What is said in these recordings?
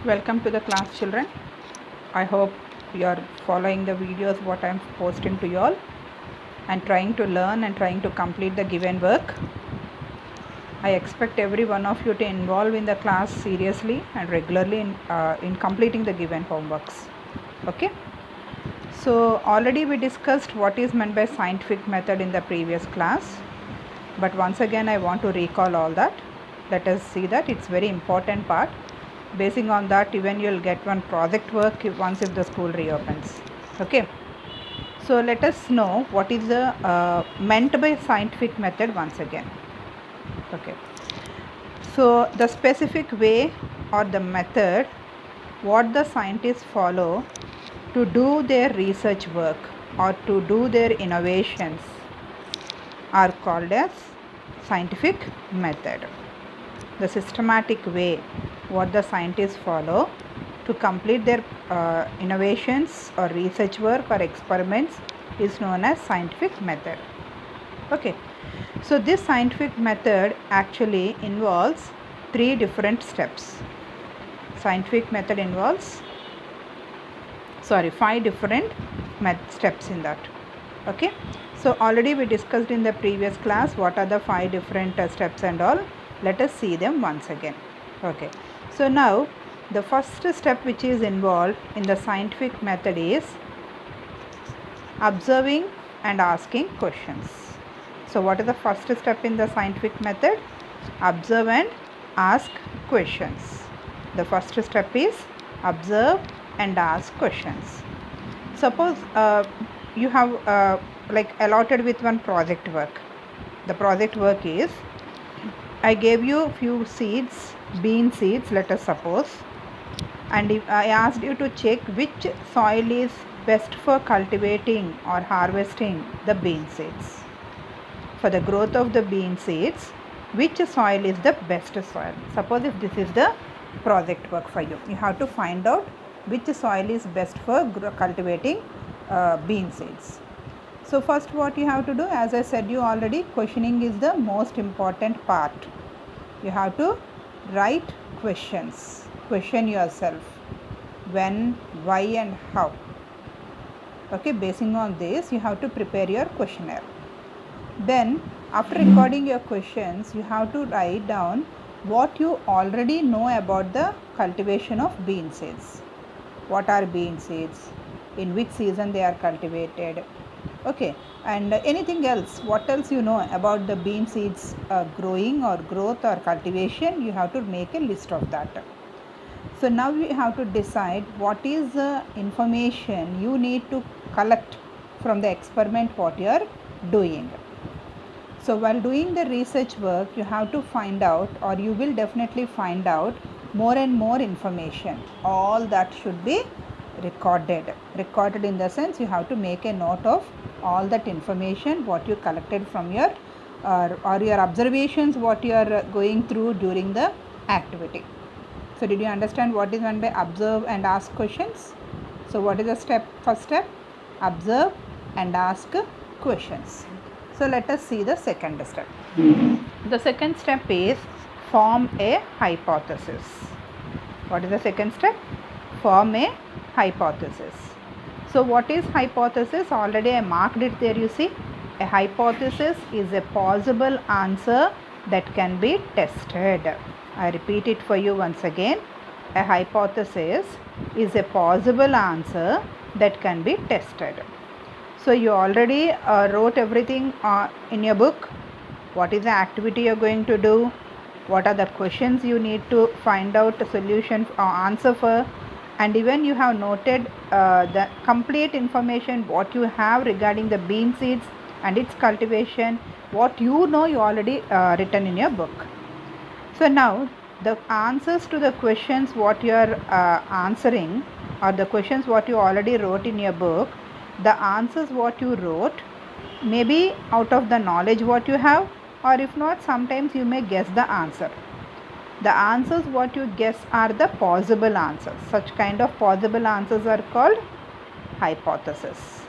Welcome to the class, children. I hope you are following the videos what I am posting to you all and trying to learn and trying to complete the given work. I expect every one of you to involve in the class seriously and regularly in completing the given homeworks. Okay. So already we discussed what is meant by scientific method in the previous class. But once again I want to recall all that. Let us see that it's very important part. Basing on that, even you'll get one project work once if the school reopens. Okay. So let us know what is the meant by scientific method once again. Okay. So the specific way or the method what the scientists follow to do their research work or to do their innovations are called as scientific method. The systematic way what the scientists follow to complete their innovations or research work or experiments is known as scientific method. Okay, so this scientific method actually involves 3 different steps. Scientific method involves 5 different steps in that. Okay, so already we discussed in the previous class what are the 5 different steps and all. Let us see them once again. Okay, so now the first step which is involved in the scientific method is observing and asking questions. So what is the first step in the scientific method? Observe and ask questions. The first step is observe and ask questions. Suppose you have like allotted with one project work. The project work is I gave you a few seeds, bean seeds, let us suppose, and if I asked you to check which soil is best for cultivating or harvesting the bean seeds. For the growth of the bean seeds, which soil is the best soil? Suppose if this is the project work for you, you have to find out which soil is best for cultivating bean seeds. So first what you have to do, as I said you already, questioning is the most important part. You have to write questions, question yourself when, why and how. Okay, basing on this you have to prepare your questionnaire. Then after recording your questions, you have to write down what you already know about the cultivation of bean seeds. What are bean seeds? In which season they are cultivated? Okay, and anything else, what else you know about the bean seeds growing or growth or cultivation, you have to make a list of that. So now you have to decide what is the information you need to collect from the experiment what you are doing. So while doing the research work, you have to find out, or you will definitely find out more and more information. All that should be recorded. Recorded in the sense you have to make a note of all that information what you collected from your or your observations what you are going through during the activity. So did you understand what is meant by observe and ask questions? So what is the step? First step, observe and ask questions. So let us see the second step. The second step is form a hypothesis. What is the second step? Form a hypothesis. So what is hypothesis? Already I marked it there, you see. A hypothesis is a possible answer that can be tested. I repeat it for you once again. A hypothesis is a possible answer that can be tested. So you already wrote everything in your book. What is the activity you are going to do? What are the questions you need to find out a solution or answer for? And even you have noted the complete information what you have regarding the bean seeds and its cultivation. What you know you already written in your book. So now the answers to the questions what you are answering, or the questions what you already wrote in your book, the answers what you wrote may be out of the knowledge what you have, or if not, sometimes you may guess the answer. The answers what you guess are the possible answers. Such kind of possible answers are called hypothesis.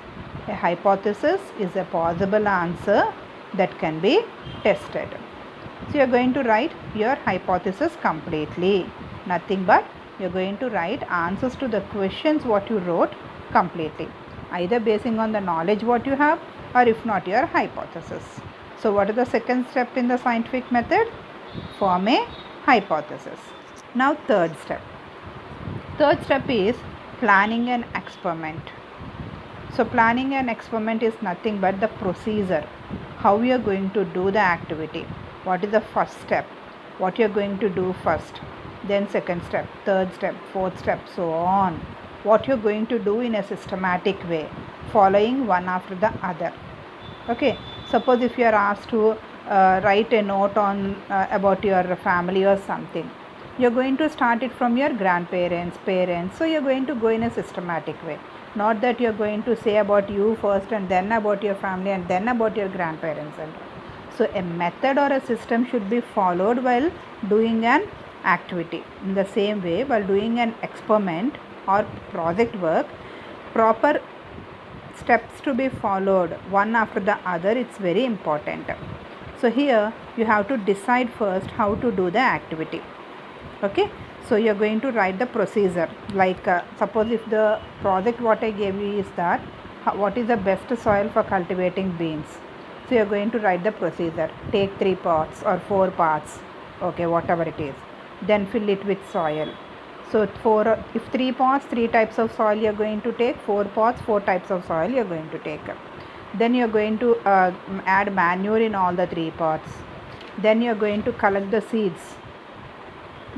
A hypothesis is a possible answer that can be tested. So you are going to write your hypothesis completely. Nothing but you're going to write answers to the questions what you wrote completely, either basing on the knowledge what you have, or if not, your hypothesis. So what is the second step in the scientific method? Form a hypothesis. Now third step. Third step is planning an experiment. So planning an experiment is nothing but the procedure, how you are going to do the activity. What is the first step? What you are going to do first, then second step, third step, fourth step, so on. What you are going to do in a systematic way, following one after the other. Okay, suppose if you are asked to write a note on about your family or something, you are going to start it from your grandparents, parents. So you are going to go in a systematic way, not that you are going to say about you first and then about your family and then about your grandparents and all. So a method or a system should be followed while doing an activity. In the same way, while doing an experiment or project work, proper steps to be followed one after the other, it's very important. So here you have to decide first how to do the activity. Okay, so you're going to write the procedure, like suppose if the project what I gave you is that what is the best soil for cultivating beans. So you're going to write the procedure, take 3 pots or 4 pots, okay, whatever it is, then fill it with soil. So if 3 pots, 3 types of soil you're going to take, 4 pots, 4 types of soil you're going to take. Then you're going to add manure in all the 3 pots. Then you're going to collect the seeds.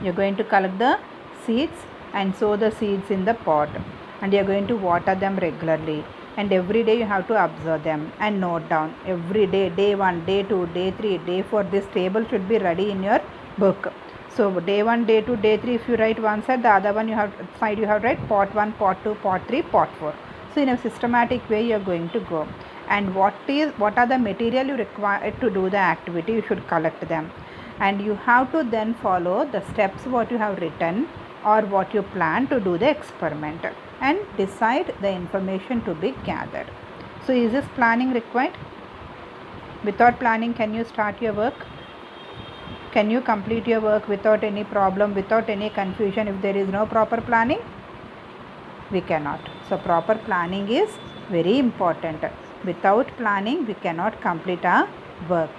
You're going to collect the seeds and sow the seeds in the pot, and you're going to water them regularly, and every day you have to observe them and note down every day, day 1, day 2, day 3, day 4. This table should be ready in your book. So day 1, day 2, day 3, if you write one side, the other one you have side you have to write pot 1, pot 2, pot 3, pot 4. So in a systematic way you are going to go. And what are the material you require to do the activity, you should collect them. And you have to then follow the steps what you have written or what you plan to do the experiment, and decide the information to be gathered. So is this planning required? Without planning, can you start your work? Can you complete your work without any problem, without any confusion if there is no proper planning? We cannot. So proper planning is very important. Without planning, we cannot complete our work.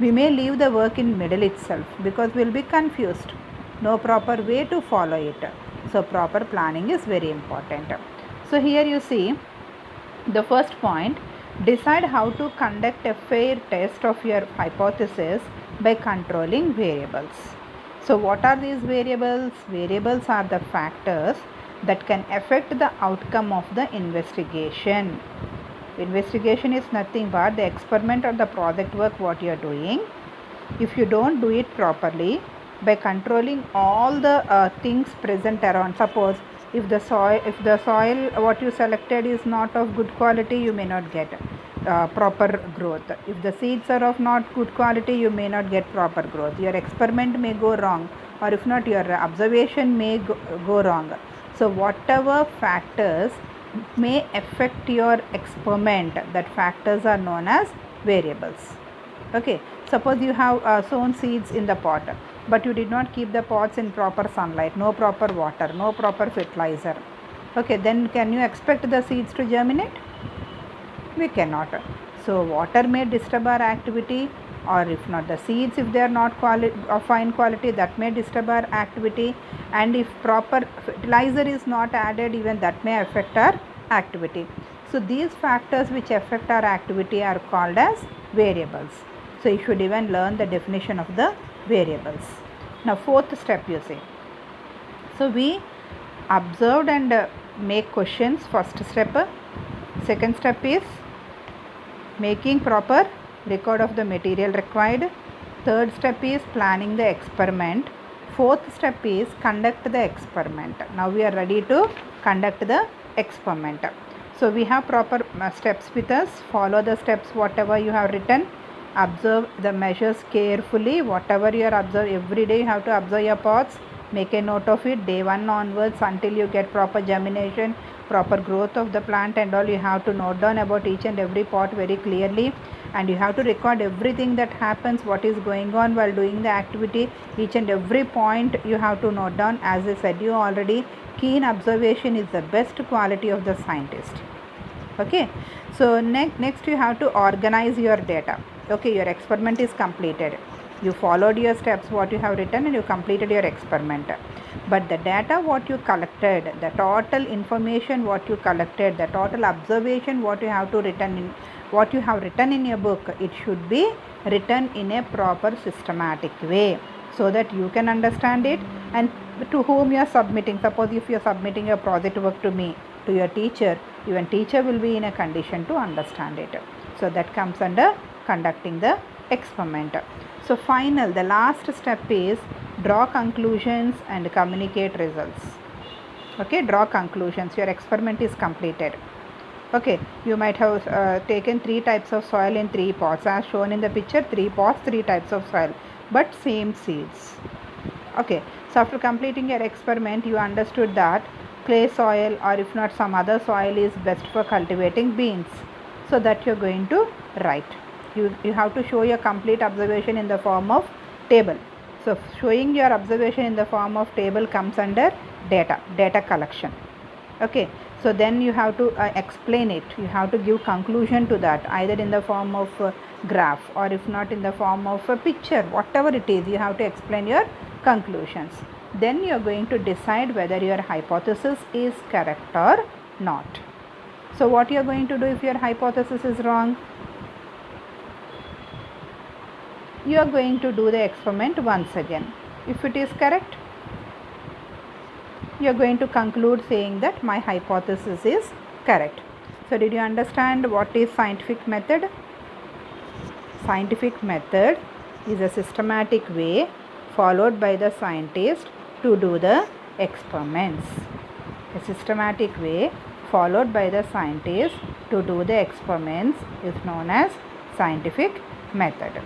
We may leave the work in middle itself because we will be confused. No proper way to follow it. So proper planning is very important. So here you see the first point, decide how to conduct a fair test of your hypothesis by controlling variables. So what are these variables? Variables are the factors that can affect the outcome of the investigation. Investigation is nothing but the experiment or the project work what you are doing. If you don't do it properly, by controlling all the things present around, suppose if the soil what you selected is not of good quality, you may not get proper growth. If the seeds are of not good quality, you may not get proper growth. Your experiment may go wrong, or if not, your observation may go wrong. So whatever factors may affect your experiment, that factors are known as variables. Okay, suppose you have sown seeds in the pot, but you did not keep the pots in proper sunlight, no proper water, no proper fertilizer. Okay, then can you expect the seeds to germinate? We cannot. So water may disturb our activity, or if not the seeds, if they are not of fine quality, that may disturb our activity, and if proper fertilizer is not added, even that may affect our activity. So these factors which affect our activity are called as variables. So you should even learn the definition of the variables. Now fourth step you see. So we observed and make questions, first step. Second step is making proper record of the material required. Third step is planning the experiment. Fourth step is conduct the experiment. Now we are ready to conduct the experiment. So we have proper steps with us. Follow the steps whatever you have written. Observe the measures carefully. Whatever you are observing, every day you have to observe your pots. Make a note of it. Day 1 onwards, until you get proper germination, proper growth of the plant and all, you have to note down about each and every pot very clearly, and you have to record everything that happens, what is going on while doing the activity. Each and every point you have to note down. As I said you already, keen observation is the best quality of the scientist. Okay, so next you have to organize your data. Okay, your experiment is completed, you followed your steps what you have written and you completed your experiment, but the data what you collected, the total information what you collected, the total observation what you have written in your book, it should be written in a proper systematic way so that you can understand it, and to whom you are submitting. Suppose if you are submitting your project work to me, to your teacher, even teacher will be in a condition to understand it. So that comes under conducting the experiment. So the last step is draw conclusions and communicate results. Okay, draw conclusions. Your experiment is completed. Okay, you might have taken 3 types of soil in 3 pots as shown in the picture. 3 pots, 3 types of soil, but same seeds. Okay, so after completing your experiment, you understood that clay soil or if not some other soil is best for cultivating beans. So that you are going to write. You have to show your complete observation in the form of table. So showing your observation in the form of table comes under data collection. Okay, so then you have to explain it. You have to give conclusion to that, either in the form of graph or if not in the form of a picture, whatever it is, you have to explain your conclusions. Then you are going to decide whether your hypothesis is correct or not. So what you are going to do if your hypothesis is wrong? You are going to do the experiment once again. If it is correct, you are going to conclude saying that my hypothesis is correct. So did you understand what is scientific method? Scientific method is a systematic way followed by the scientist to do the experiments. A systematic way followed by the scientist to do the experiments is known as scientific method.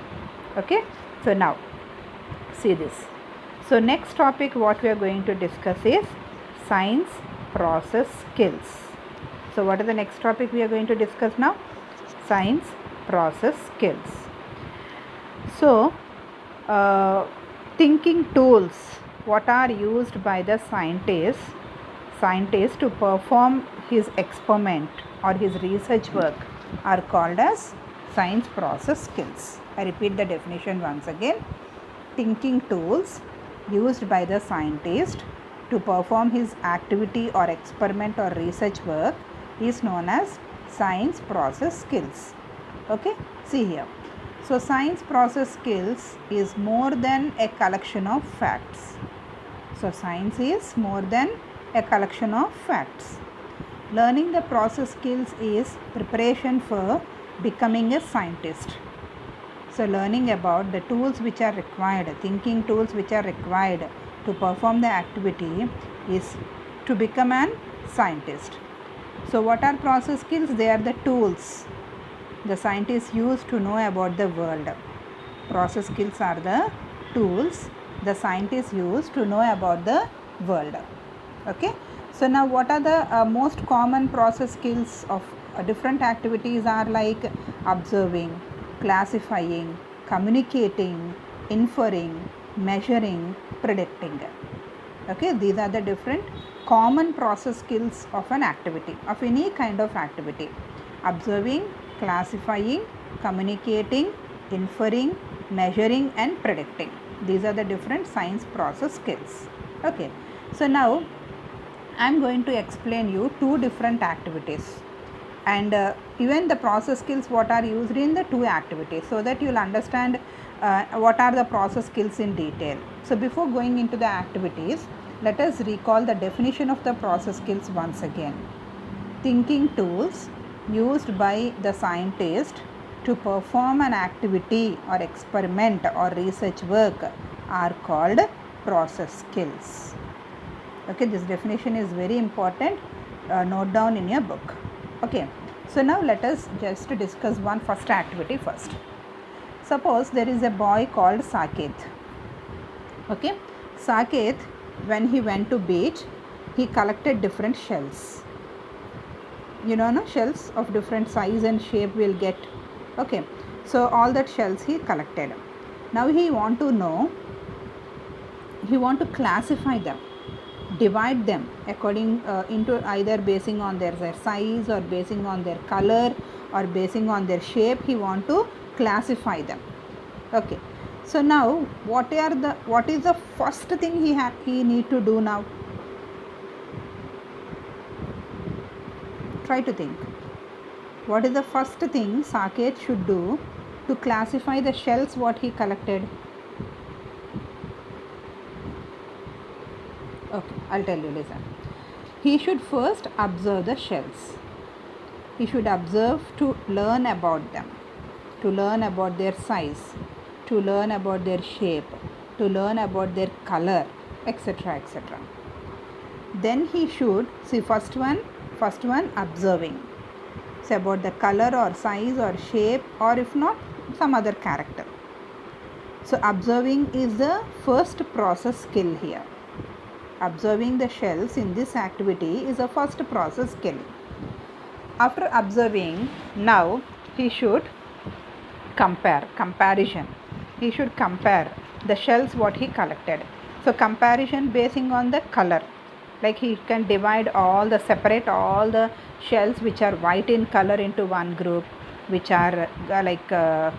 Okay, so now see this. So next topic what we are going to discuss is science process skills. So what is the next topic we are going to discuss now? Science process skills. So thinking tools what are used by the scientist to perform his experiment or his research work are called as science process skills. I repeat the definition once again. Thinking tools used by the scientist to perform his activity or experiment or research work is known as science process skills. Okay, see here. So science process skills is more than a collection of facts. So science is more than a collection of facts. Learning the process skills is preparation for becoming a scientist. So learning about the tools which are required, thinking tools which are required to perform the activity is to become an scientist. So what are process skills? They are the tools the scientists use to know about the world. Process skills are the tools the scientists use to know about the world. Okay. So now what are the most common process skills of different activities are like observing, classifying, communicating, inferring, measuring, predicting. Okay, these are the different common process skills of an activity, of any kind of activity. Observing, classifying, communicating, inferring, measuring and predicting. These are the different science process skills. Okay, so now I am going to explain you 2 different activities, and even the process skills what are used in the 2 activities, so that you will understand what are the process skills in detail. So before going into the activities, let us recall the definition of the process skills once again. Thinking tools used by the scientist to perform an activity or experiment or research work are called process skills. Okay, this definition is very important. Note down in your book. Okay, so now let us just discuss one first activity first. Suppose there is a boy called Saket. Okay, Saket when he went to beach, he collected different shells. You know, no, shells of different size and shape will get. Okay, so all that shells he collected. Now he want to know, he want to classify them, divide them according into either basing on their size or basing on their color or basing on their shape. He want to classify them. Okay, so now what is the first thing he need to do now? Try to think. What is the first thing Saket should do to classify the shells what he collected? Okay, I'll tell you, listen. He should first observe the shells. He should observe to learn about them, to learn about their size, to learn about their shape, to learn about their color, etc. etc. Then he should see first one observing. Say about the color or size or shape, or if not, some other character. So observing is the first process skill here. Observing the shells in this activity is a first process skill. After observing, now he should comparison. He should compare the shells what he collected. So comparison basing on the color. Like he can separate all the shells which are white in color into one group, which are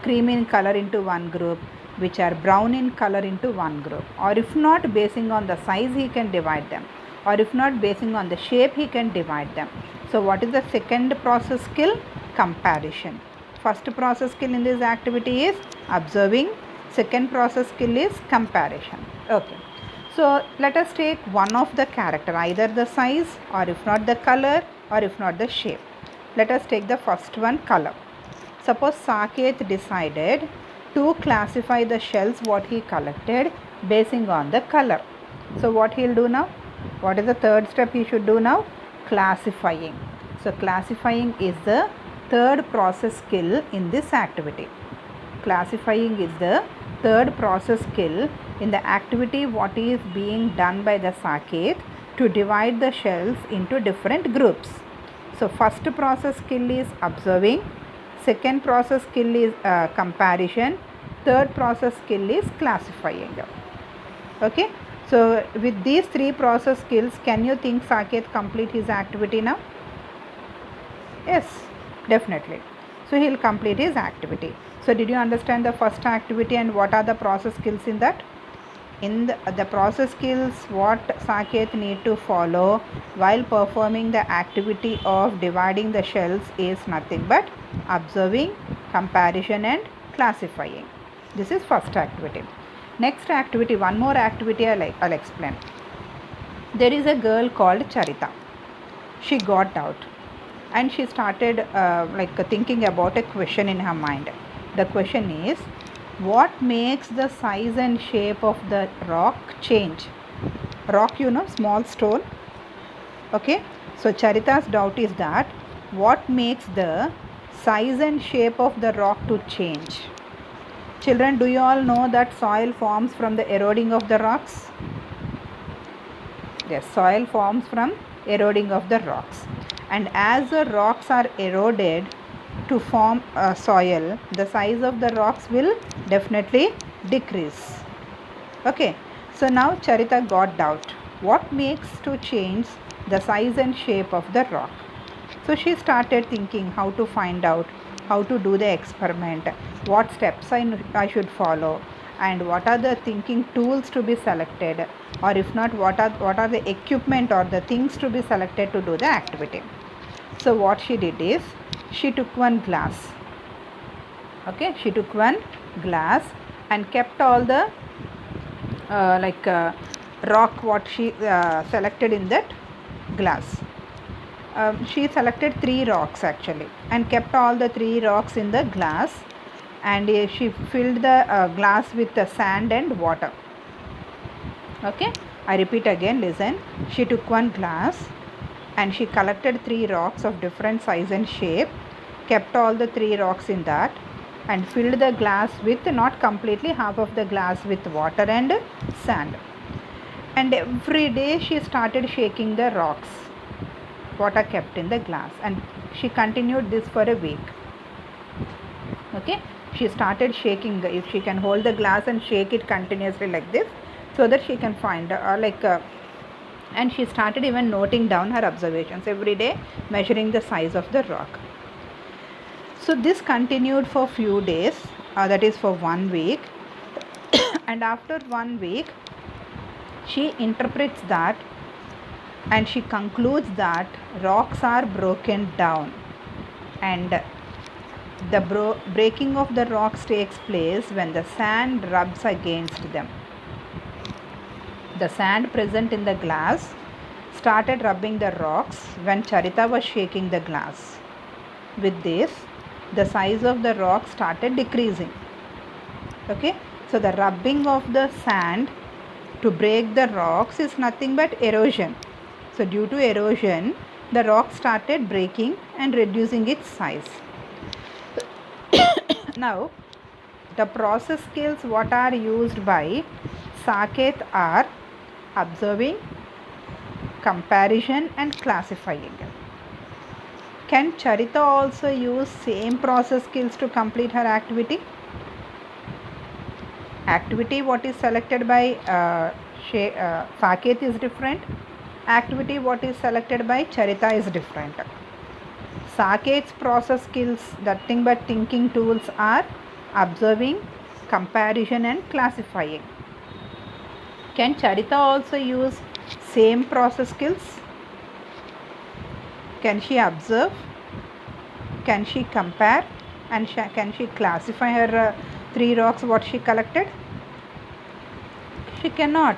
cream in color into one group, which are brown in color into one group. Or if not basing on the size, he can divide them. Or if not basing on the shape, he can divide them. So what is the second process skill? Comparison. First process skill in this activity is observing. Second process skill is comparison. Okay. So let us take one of the character, either the size or if not the color or if not the shape. Let us take the first one, color. Suppose Saket decided to classify the shells what he collected basing on the color. So what he will do now? What is the third step he should do now? Classifying. So classifying is the third process skill in this activity. Classifying is the third process skill in the activity what is being done by the Saket to divide the shells into different groups. So first process skill is observing, second process skill is comparison, third process skill is classifying. Okay, so with these three process skills, can you think Saket complete his activity now? Yes, definitely. So he will complete his activity. So did you understand the first activity and what are the process skills in that? In the process skills what Saket need to follow while performing the activity of dividing the shells is nothing but observing, comparison and classifying. This is first activity. Next activity, one more activity I'll explain. There is a girl called Charita. She got out and she started thinking about a question in her mind. The question is, what makes the size and shape of the rock change? Rock, you know, small stone. Okay, so Charita's doubt is that what makes the size and shape of the rock to change? Children, do you all know that soil forms from the eroding of the rocks? Yes, soil forms from eroding of the rocks. And as the rocks are eroded to form soil, the size of the rocks will definitely decrease. Okay, so now Charita got doubt. What makes to change the size and shape of the rock? So she started thinking how to find out, how to do the experiment, what steps I should follow, and what are the thinking tools to be selected, or if not, what are the equipment or the things to be selected to do the activity. So what she did is, she took one glass. Okay, she took one glass and kept all the rock what she selected in that glass. She selected 3 rocks actually and kept all the 3 rocks in the glass, and she filled the glass with the sand and water. Okay, I repeat again, listen. She took one glass and she collected 3 rocks of different size and shape, kept all the 3 rocks in that and filled the glass with, not completely, half of the glass with water and sand. and every day she started shaking the rocks what are kept in the glass, and she continued this for a week. Okay, she started shaking if she can hold the glass and shake it continuously like this, so that she can find and she started even noting down her observations every day, measuring the size of the rock. So this continued for few days, that is for 1 week. And after 1 week she interprets that, and she concludes that rocks are broken down, and the breaking of the rocks takes place when the sand rubs against them. The sand present in the glass started rubbing the rocks when Charita was shaking the glass. With this, the size of the rock started decreasing. Okay, so the rubbing of the sand to break the rocks is nothing but erosion. So due to erosion, the rock started breaking and reducing its size. Now, the process skills what are used by Saket are observing, comparison and classifying. Can Charita also use same process skills to complete her activity? Activity what is selected by Saket is different. Activity what is selected by Charita is different. Saket's process skills, nothing but thinking tools, are observing, comparison and classifying. Can Charita also use same process skills? Can she observe? Can she compare? And can she classify her 3 rocks what she collected? She cannot.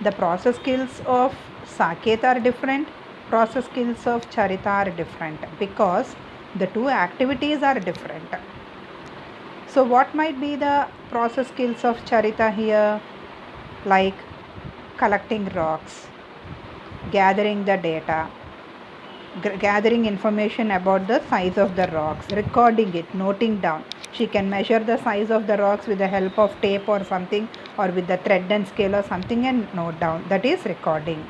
The process skills of Saket are different. Process skills of Charita are different because the two activities are different. So what might be the process skills of Charita here? Like collecting rocks, gathering the data, gathering information about the size of the rocks, recording it, noting down. She can measure the size of the rocks with the help of tape or something, or with the thread and scale or something, and note down. That is recording.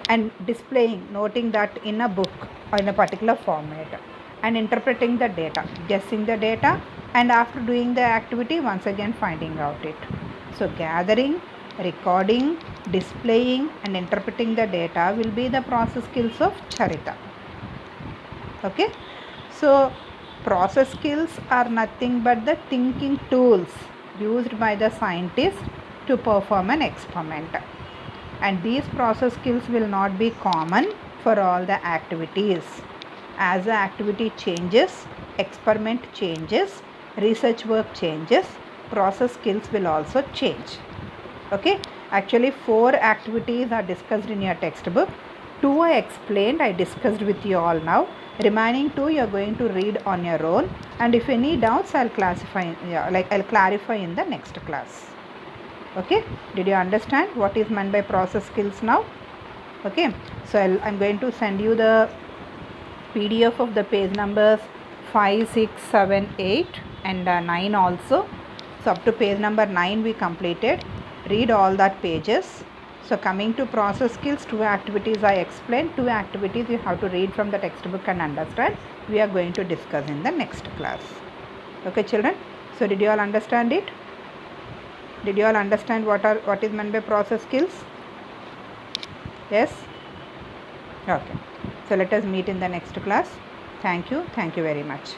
And displaying, noting that in a book or in a particular format, and interpreting the data, guessing the data, and after doing the activity once again finding out it. So gathering, recording, displaying and interpreting the data will be the process skills of Charita. Okay, so process skills are nothing but the thinking tools used by the scientist to perform an experiment, and these process skills will not be common for all the activities. As the activity changes, experiment changes, research work changes, process skills will also change. Okay, actually 4 activities are discussed in your textbook. 2 I explained, I discussed with you all now. Remaining 2 you are going to read on your own, and if any doubts I'll clarify in the next class. Okay, did you understand what is meant by process skills now? Okay, so I'm going to send you the PDF of the page numbers 5, 6, 7, 8 and 9 also. So up to page number 9 we completed. Read all that pages. So coming to process skills, 2 activities I explained. 2 activities you have to read from the textbook and understand. We are going to discuss in the next class. Okay children, so did you all understand it? Did you all understand what is meant by process skills? Yes? Okay. So let us meet in the next class. Thank you very much.